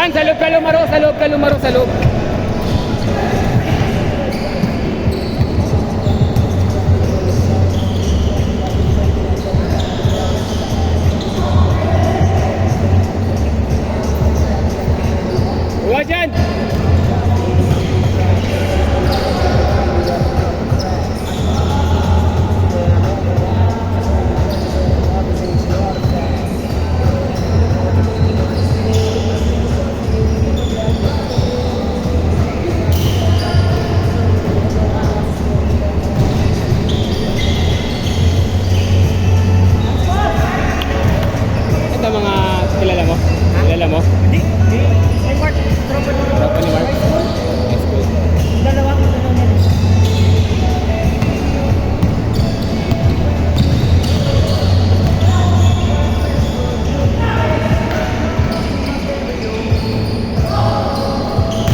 Yan, sa loob ka lumaro, sa loob ka lumaro, sa loob. Huwag dyan! Ito mga kilala mo? Kilala mo? Hindi. May Mark. Tropa Tropa ni Mark? Yes, good. Dalawa ko na niya.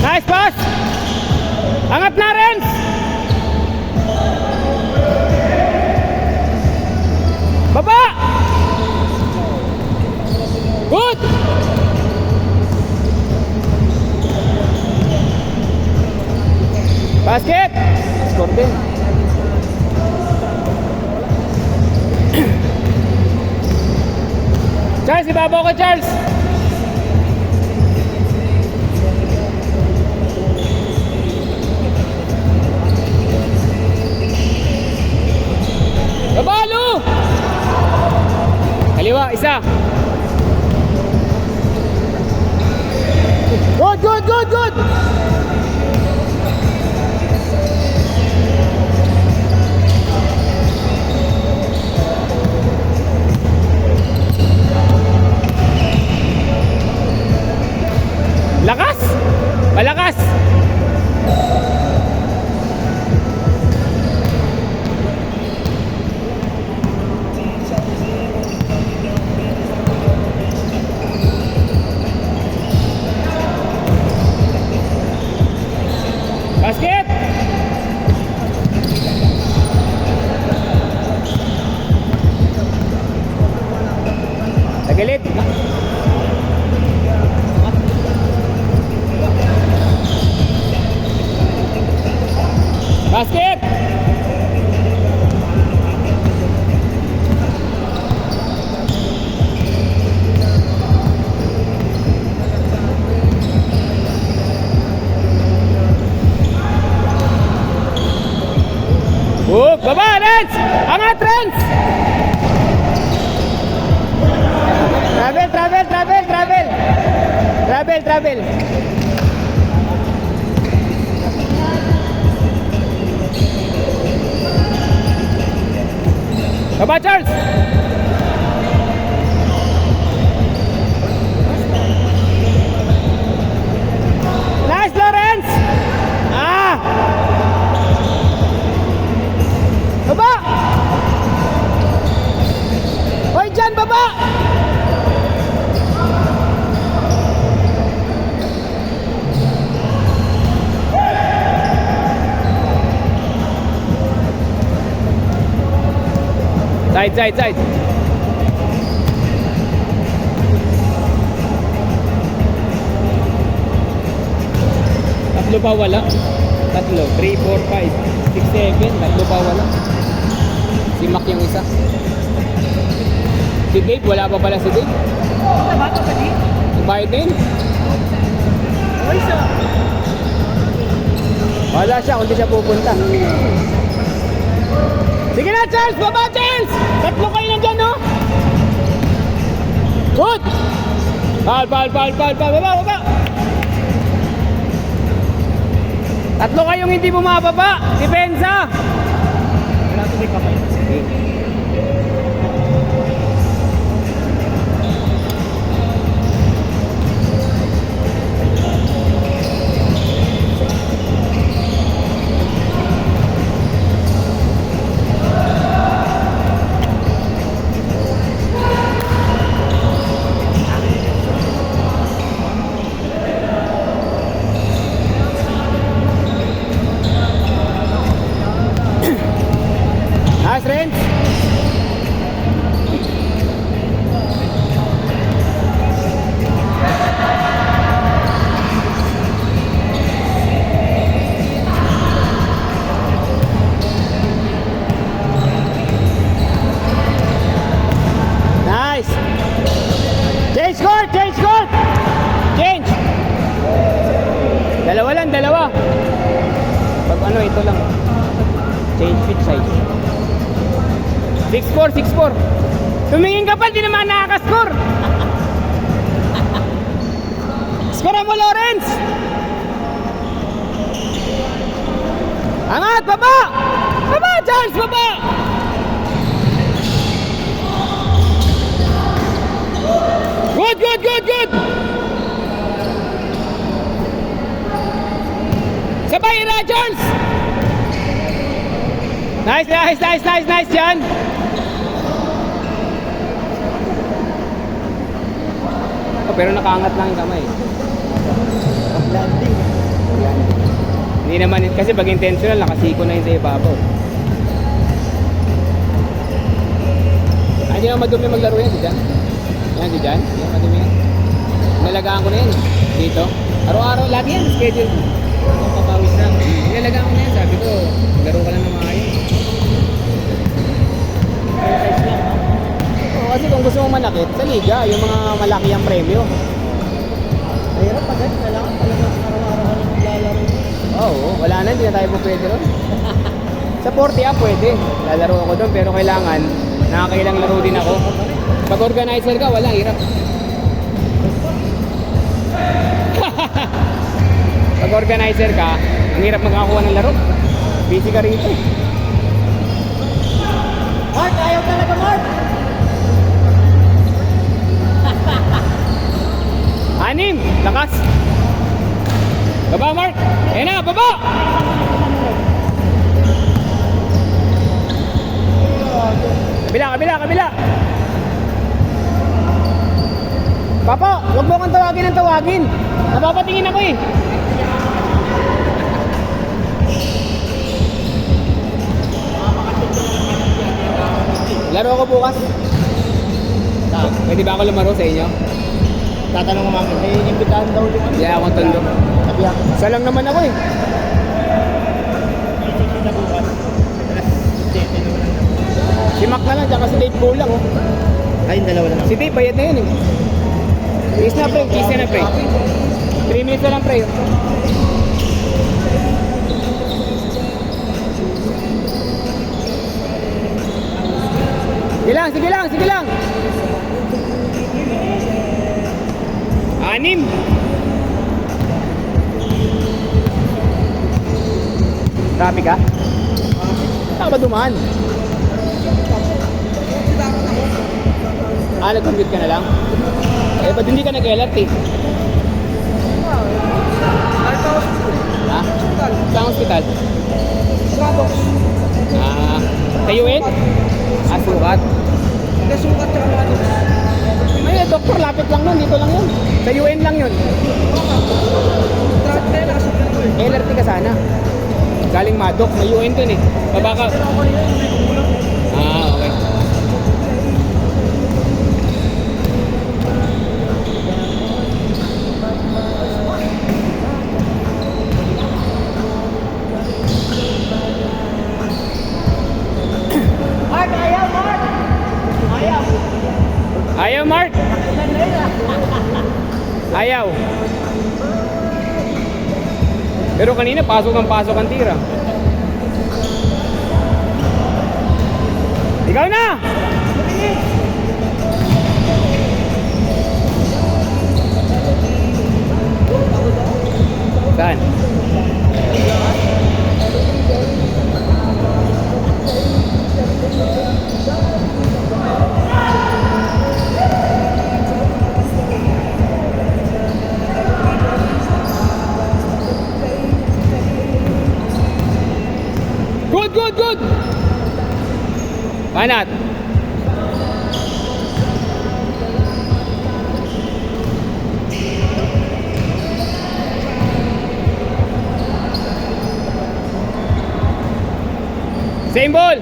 Nice pass! Angat na, Renz! Baba! Good! Basket! Score din. Charles, ibabaw ko, Charles! Babalo! Kaliwa, isa. Good, good, good, good! Lakas! Malakas! Basket! Sa gilid. Basket! Baba, Renz! Angat, Renz! Travel, travel, travel, travel! Travel, travel! Baba, Charles! Nice, Lawrence! Ah! Baba! Hoy, dyan, baba! Side, side, side. Tatlo pa wala. Tatlo. 3, 4, 5, 6, 7. Tatlo pa wala. Si Mac yung isa. Si Dave, wala pa pala si Dave. Ba ito pa di? Bayad din. Uy, sa. Wala siya kung di siya pupunta. Sige na, Charles! Baba, Charles! Tatlo kayo na dyan, no? Good! Foul, foul, foul, foul, foul. Baba, baba! Tatlo kayong hindi bumababa. Depensa! Wala ito may kamay. Nice, Renz! 6-4, 6-4. Tumingin ka pa, di naman nakaka-score. Score mo, Lawrence. Angat, baba! Baba, Charles, baba! Good, good, good, good! Sabay na, Charles! Nice, nice, nice, nice, nice, yan! Oh, pero nakaangat lang yung kamay. Landing. Yan. Hindi naman, kasi pag intentional, nakasiko na yun sa ibabaw. Hindi naman madumi maglaro yan, di dyan? Yan, di dyan? Yan, madumi yan. Nalagaan ko na yan, dito. Araw-araw, lagi yan, schedule. Kung papawis na. Nilalagaan ko na yan, sabi ko, laro ka lang ng maayos. Exercise lang, no? Oo, kasi kung gusto mong manakit, sa liga, yung mga malaki ang premyo. Mahirap pag kailangan talaga araw-araw ka lang maglalaro. Oo, wala na, hindi na tayo po pwede ron. Sa 40 pwede. Lalaro ako doon, pero kailangan, nakakailang laro din ako. Pag organizer ka, wala, hirap. Pag organizer ka, ang hirap magkakakuha ng laro. Busy ka rito. Mark, ayaw talaga, Mark! Anim, lakas. Baba, Mark. Ayan na, baba! Kabila, kabila, kabila. Papa, huwag mo kang tawagin ng tawagin. Napapatingin ako eh. Laro ako bukas. Pwede ba ako lumaro sa inyo? Tatanong ko mami, may inimbitahan daw ulit. Hindi akong tondo. Sabi ako. Isa lang naman ako eh. Na bukas. Alas 7 naman ang nabukas. Si Mac na lang, tsaka si Dave Bull lang oh. Ay, yung dalawa na. Si Dave, bayad na yun eh. Kiss na pre, kiss na pre. 3 minutes na lang pre. Sige lang, sige lang, sige lang. 6. Traffic ka? Saan ka ba dumaan? Nag-commute ka na lang? Eh, ba't hindi ka nag-LRT? Ha? Saan hospital? Sa UN? Sukat. Sukat tsaka mga doon. May doktor, lapit lang nun, dito lang yun. Sa UN lang yun. LRT ka sana. Galing Madok, may UN dun eh. Baba ka. Okay. Mark, ayaw, Mark! Ayaw. Ayaw, Mark! Ayaw. Pero kanina, pasok ang tira. Ikaw na! Saan? Good, good, good! Why not? Same ball!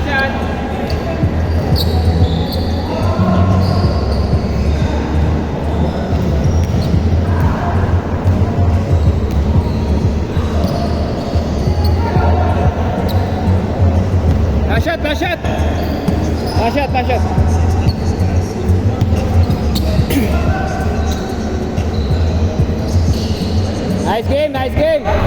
Last shot. Last shot, last shot. Last shot, last shot. Nice game, nice game.